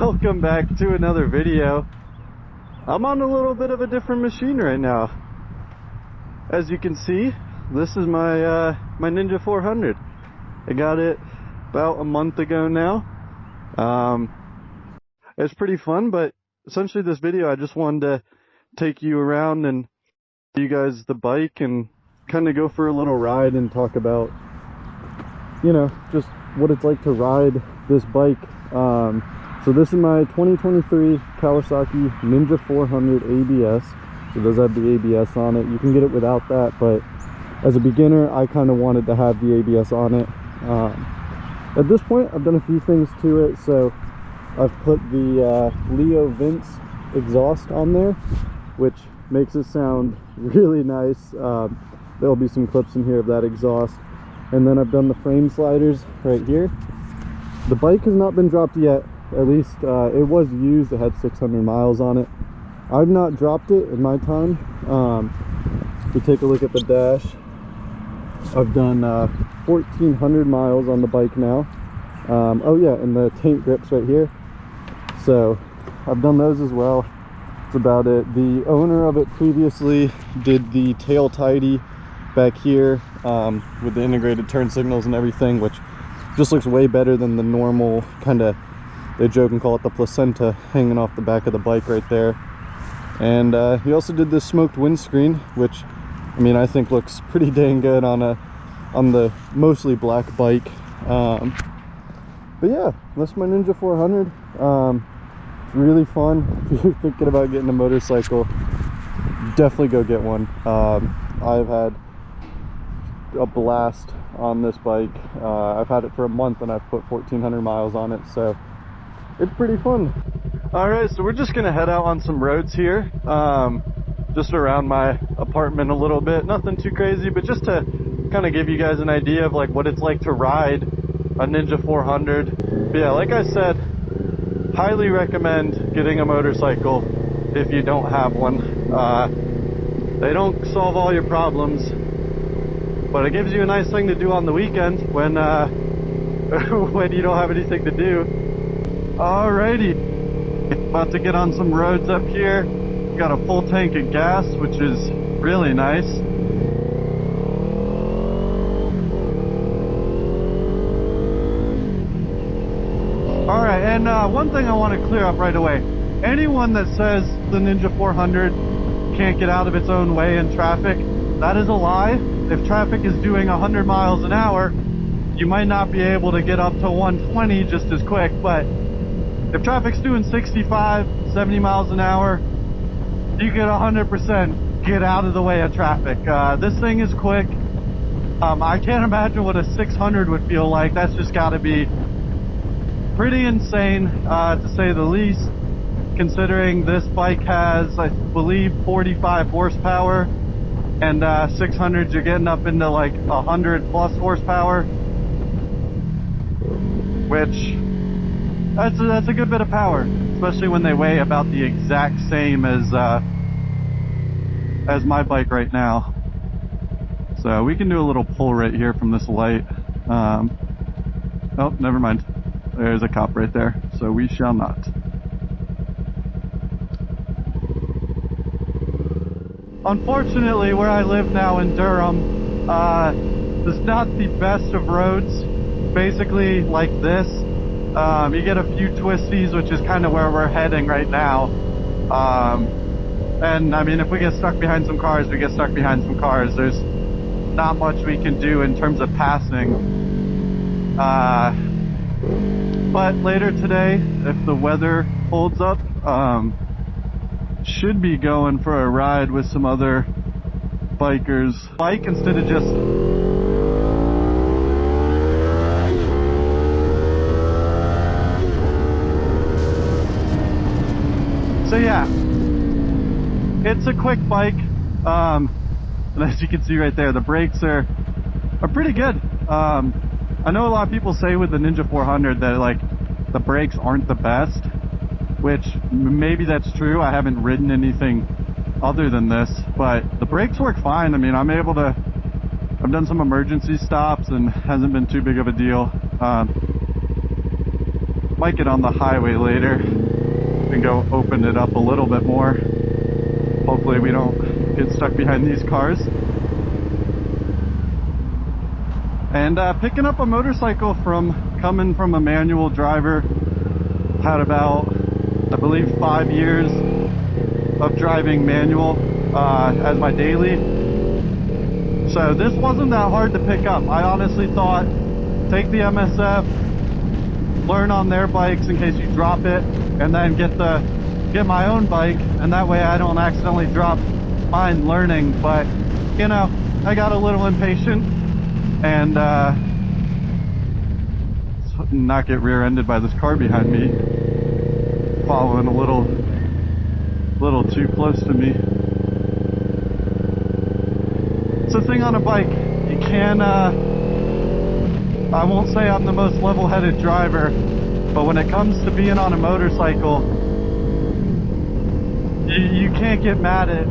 Welcome back to another video. I'm on a little bit of a different machine right now. As you can see, this is my my Ninja 400. I got it about a month ago now. It's pretty fun, but essentially this video I just wanted to take you around and show you guys the bike and kind of go for a little ride and talk about, you know, just what it's like to ride this bike. So this is my 2023 Kawasaki Ninja 400 ABS. It does have the ABS on it. You can get it without that, but as a beginner, I kind of wanted to have the ABS on it. At this point, I've done a few things to it. So I've put the Leo Vince exhaust on there, which makes it sound really nice. There'll be some clips in here of that exhaust. And then I've done the frame sliders right here. The bike has not been dropped yet. At least it was used. It had 600 miles on it. I've not dropped it in my time. If you take a look at the dash, I've done 1,400 miles on the bike now. Oh yeah, and the tank grips right here. So I've done those as well. That's about it. The owner of it previously did the tail tidy back here with the integrated turn signals and everything, which just looks way better than the normal kind of, they joke and call it the placenta hanging off the back of the bike right there. And he also did this smoked windscreen, which I mean I think looks pretty dang good on the mostly black bike. But yeah, that's my Ninja 400. It's really fun. If you're thinking about getting a motorcycle, definitely go get one. I've had a blast on this bike. I've had it for a month and I've put 1,400 miles on it, so it's pretty fun. All right, so we're just gonna head out on some roads here, just around my apartment a little bit. Nothing too crazy, but just to kind of give you guys an idea of like what it's like to ride a Ninja 400. But yeah, like I said, highly recommend getting a motorcycle if you don't have one. They don't solve all your problems, but it gives you a nice thing to do on the weekend when when you don't have anything to do. Alrighty, about to get on some roads up here. Got a full tank of gas, which is really nice. Alright, and one thing I want to clear up right away. Anyone that says the Ninja 400 can't get out of its own way in traffic, that is a lie. If traffic is doing 100 miles an hour, you might not be able to get up to 120 just as quick, but if traffic's doing 65, 70 miles an hour, you can 100% get out of the way of traffic. This thing is quick. I can't imagine what a 600 would feel like. That's just got to be pretty insane, to say the least, considering this bike has, I believe, 45 horsepower, and 600s you're getting up into like 100 plus horsepower, which that's a good bit of power, especially when they weigh about the exact same as my bike right now. So we can do a little pull right here from this light. Oh, never mind. There's a cop right there, so we shall not. Unfortunately, where I live now in Durham, is not the best of roads. Basically, like this, you get a few twisties, which is kind of where we're heading right now. And I mean, if we get stuck behind some cars, we get stuck behind some cars. There's not much we can do in terms of passing. But later today, if the weather holds up, should be going for a ride with some other bikers. Bike instead of just so yeah, it's a quick bike, and as you can see right there, the brakes are pretty good. I know a lot of people say with the Ninja 400 that like the brakes aren't the best, which maybe that's true. I haven't ridden anything other than this, but the brakes work fine. I mean, I've done some emergency stops and hasn't been too big of a deal. Might get on the highway later and go open it up a little bit more. Hopefully we don't get stuck behind these cars. And picking up a motorcycle from coming from a manual driver, had about, I believe, 5 years of driving manual as my daily. So this wasn't that hard to pick up. I honestly thought, take the MSF, learn on their bikes in case you drop it, and then get my own bike, and that way I don't accidentally drop mine learning. But you know, I got a little impatient and not get rear-ended by this car behind me, following a little too close to me. It's the thing on a bike, you can I won't say I'm the most level-headed driver, but when it comes to being on a motorcycle, you can't get mad at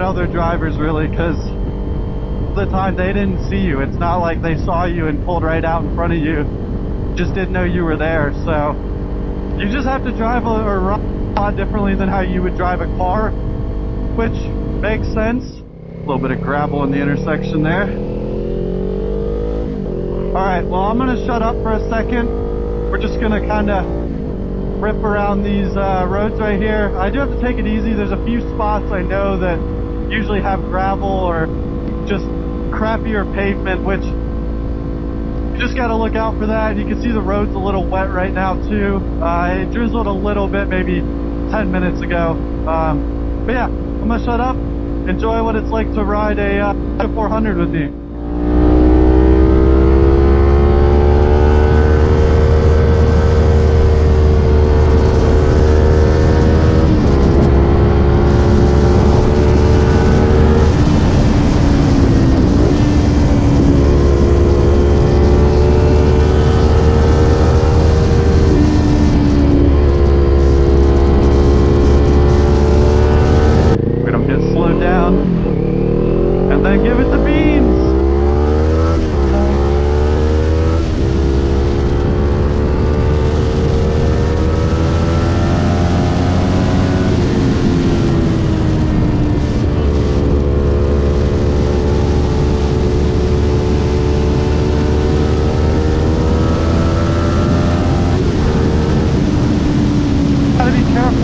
other drivers really, because the time they didn't see you. It's not like they saw you and pulled right out in front of you, just didn't know you were there. So you just have to drive or ride a lot differently than how you would drive a car, which makes sense. A little bit of gravel in the intersection there. Alright, well, I'm gonna shut up for a second. We're just gonna kind of rip around these roads right here. I do have to take it easy. There's a few spots I know that usually have gravel or just crappier pavement, which you just got to look out for that. You can see the road's a little wet right now too. It drizzled a little bit maybe 10 minutes ago. But yeah, I'm gonna shut up, enjoy what it's like to ride a 400 with me.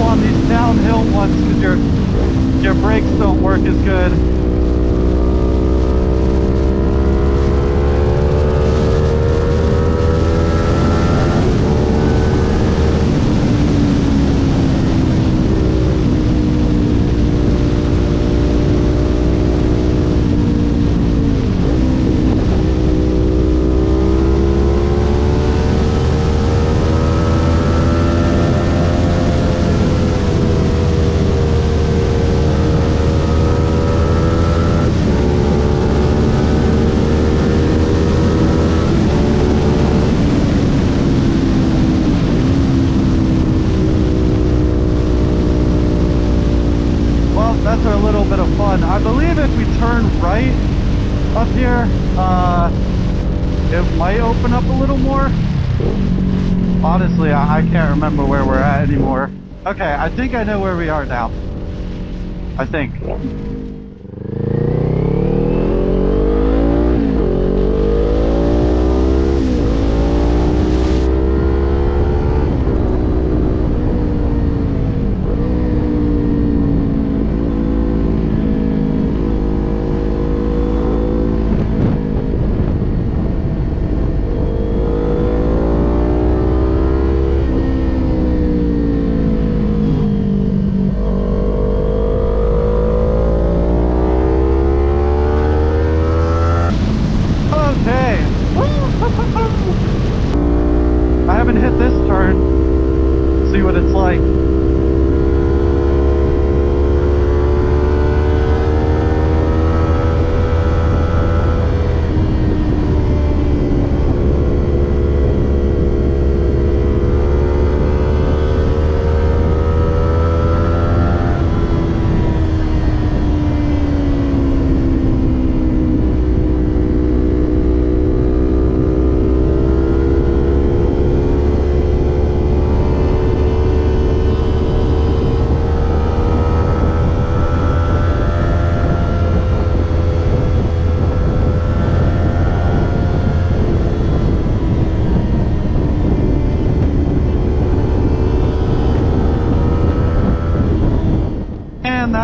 On these downhill ones because your brakes don't work as good. That's a little bit of fun. I believe if we turn right up here, it might open up a little more. Honestly, I can't remember where we're at anymore. Okay, I think I know where we are now. I think.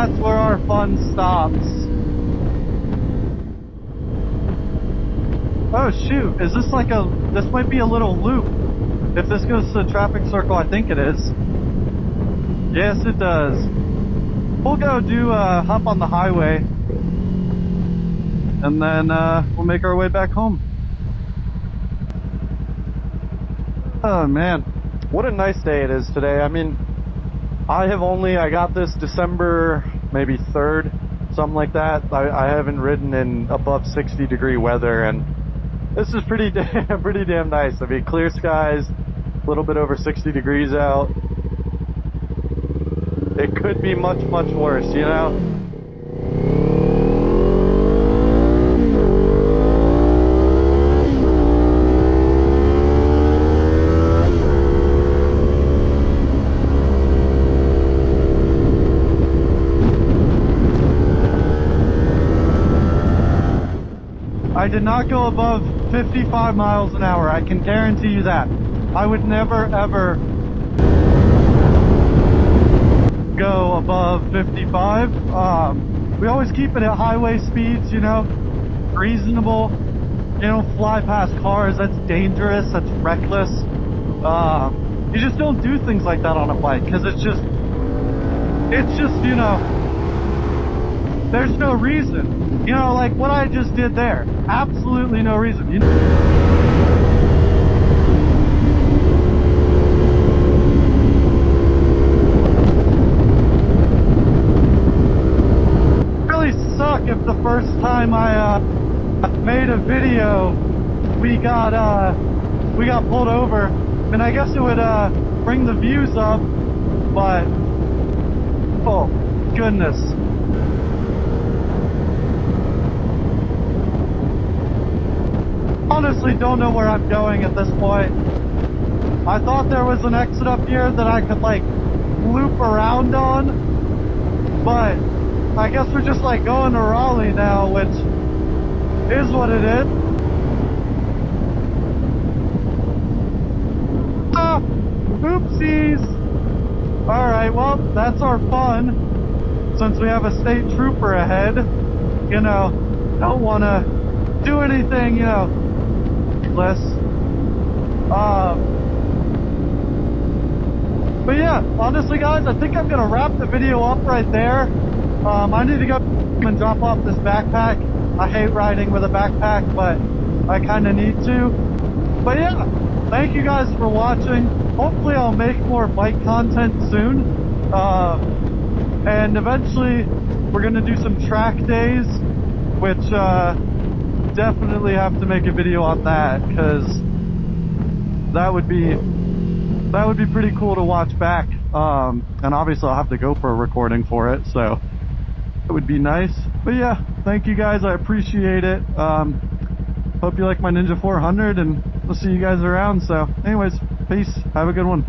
that's where our fun stops. Oh shoot, is this like this might be a little loop. If this goes to the traffic circle, I think it is. Yes, it does. We'll go do hop on the highway, and then we'll make our way back home. Oh man, what a nice day it is today. I mean, I got this December maybe 3rd, something like that. I haven't ridden in above 60-degree weather, and this is pretty damn nice. I mean, clear skies, a little bit over 60 degrees out. It could be much, much worse, you know? I did not go above 55 miles an hour, I can guarantee you that. I would never, ever go above 55. We always keep it at highway speeds, you know, reasonable. You don't fly past cars, that's dangerous, that's reckless. You just don't do things like that on a bike, because it's just, you know, there's no reason. You know, like what I just did there, absolutely no reason. You know? If the first time I made a video we got pulled over, and I guess it would bring the views up, but oh goodness, honestly don't know where I'm going at this point. I thought there was an exit up here that I could like loop around on, but I guess we're just like going to Raleigh now, which is what it is. Ah, oopsies. Alright, well, that's our fun. Since we have a state trooper ahead, you know, don't want to do anything, you know, less. But yeah, honestly guys, I think I'm going to wrap the video up right there. I need to go and drop off this backpack. I hate riding with a backpack, but I kind of need to. But yeah, thank you guys for watching. Hopefully I'll make more bike content soon. And eventually we're going to do some track days, which definitely have to make a video on that, because that would be pretty cool to watch back. And obviously I'll have the GoPro recording for it, so it would be nice. But yeah, thank you guys, I appreciate it. Hope you like my Ninja 400, and we'll see you guys around. So anyways, peace, have a good one.